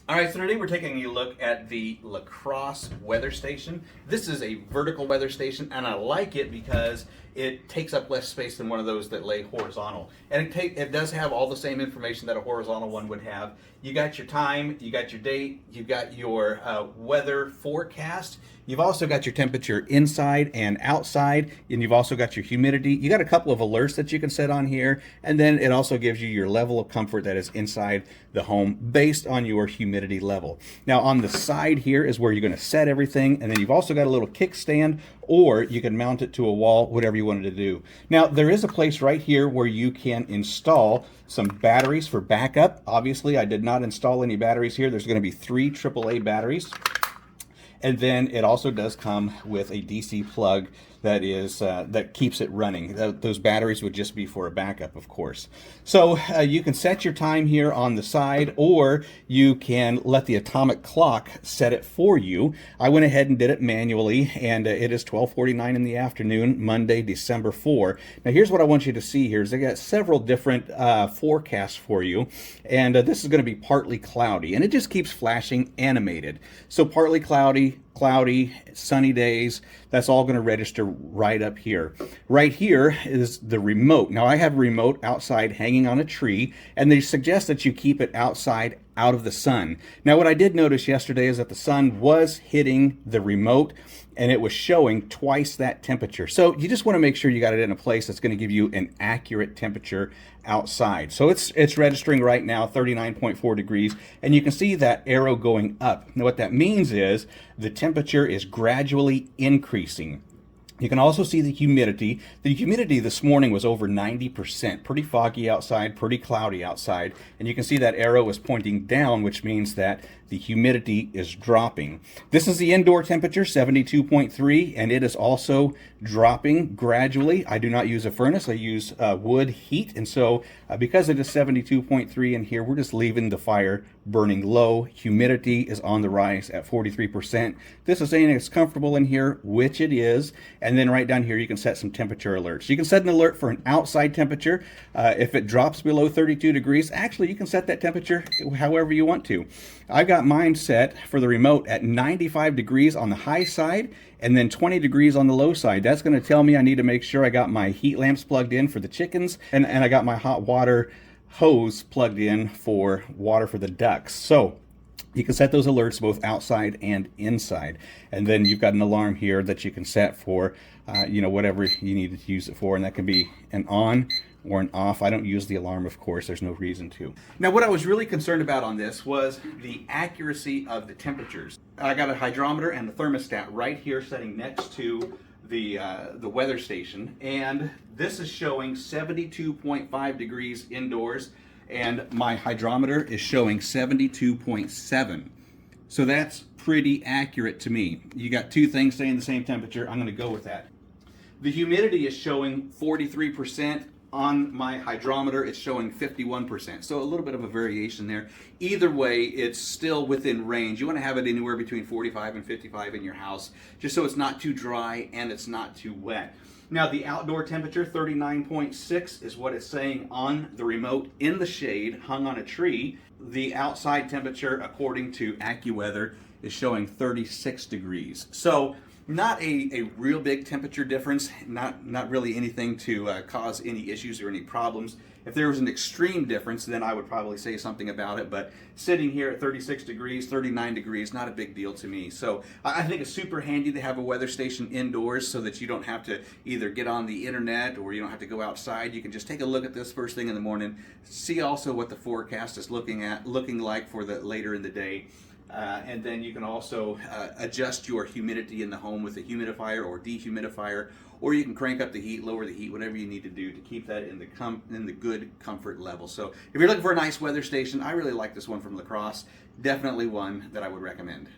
All right, so today we're taking a look at the Crosse weather station. This is a vertical weather station, and I like it because it takes up less space than one of those that lay horizontal. And it does have all the same information that a horizontal one would have. You got your time, you got your date, you've got your weather forecast. You've also got your temperature inside and outside, and you've also got your humidity. You got a couple of alerts that you can set on here, and then it also gives you your level of comfort that is inside the home based on your humidity level. Now on the side here is where you're going to set everything, and then you've also got a little kickstand, or you can mount it to a wall, whatever you wanted to do. Now there is a place right here where you can install some batteries for backup. Obviously I did not install any batteries here. There's going to be 3 AAA batteries. And then it also does come with a DC plug that is that keeps it running. Those batteries would just be for a backup, of course. So you can set your time here on the side, or you can let the atomic clock set it for you. I went ahead and did it manually, and it is 12:49 in the afternoon, Monday, December 4. Now here's what I want you to see here is I got several different forecasts for you, and this is going to be partly cloudy, and it just keeps flashing animated. So partly cloudy, sunny days, that's all going to register right up here. Right here is the remote. Now I have a remote outside hanging on a tree, and they suggest that you keep it outside out of the sun. Now what I did notice yesterday is that the sun was hitting the remote, and it was showing twice that temperature. So you just want to make sure you got it in a place that's going to give you an accurate temperature outside. So it's registering right now 39.4 degrees, and you can see that arrow going up. Now what that means is the temperature is gradually increasing. You can also see the humidity. The humidity this morning was over 90%. Pretty foggy outside, pretty cloudy outside. And you can see that arrow is pointing down, which means that the humidity is dropping. This is the indoor temperature, 72.3, and it is also dropping gradually. I do not use a furnace, I use wood heat, and so because it is 72.3 in here, we're just leaving the fire burning low. Humidity is on the rise at 43%. This is saying it's comfortable in here, which it is, and then right down here you can set some temperature alerts. You can set an alert for an outside temperature. If it drops below 32 degrees, actually you can set that temperature however you want to. I've got mine set for the remote at 95 degrees on the high side and then 20 degrees on the low side. That's going to tell me I need to make sure I got my heat lamps plugged in for the chickens, and I got my hot water hose plugged in for water for the ducks. So you can set those alerts both outside and inside. And then you've got an alarm here that you can set for, whatever you need to use it for. And that can be an on or an off. I don't use the alarm, of course. There's no reason to. Now, what I was really concerned about on this was the accuracy of the temperatures. I got a hydrometer and a thermostat right here sitting next to the weather station. And this is showing 72.5 degrees indoors, and my hydrometer is showing 72.7. So that's pretty accurate to me. You got two things saying the same temperature. I'm going to go with that. The humidity is showing 43%. On my hydrometer, it's showing 51%. So a little bit of a variation there. Either way, it's still within range. You want to have it anywhere between 45 and 55 in your house, just so it's not too dry and it's not too wet. Now the outdoor temperature, 39.6, is what it's saying on the remote in the shade, hung on a tree. The outside temperature, according to AccuWeather, is showing 36 degrees. So not a real big temperature difference, not really anything to cause any issues or any problems. If there was an extreme difference, then I would probably say something about it, but sitting here at 36 degrees, 39 degrees, not a big deal to me. So I think it's super handy to have a weather station indoors so that you don't have to either get on the internet or you don't have to go outside. You can just take a look at this first thing in the morning, see also what the forecast is looking like for the later in the day. And then you can also adjust your humidity in the home with a humidifier or dehumidifier, or you can crank up the heat, lower the heat, whatever you need to do to keep that in the good comfort level. So if you're looking for a nice weather station, I really like this one from Crosse. Definitely one that I would recommend.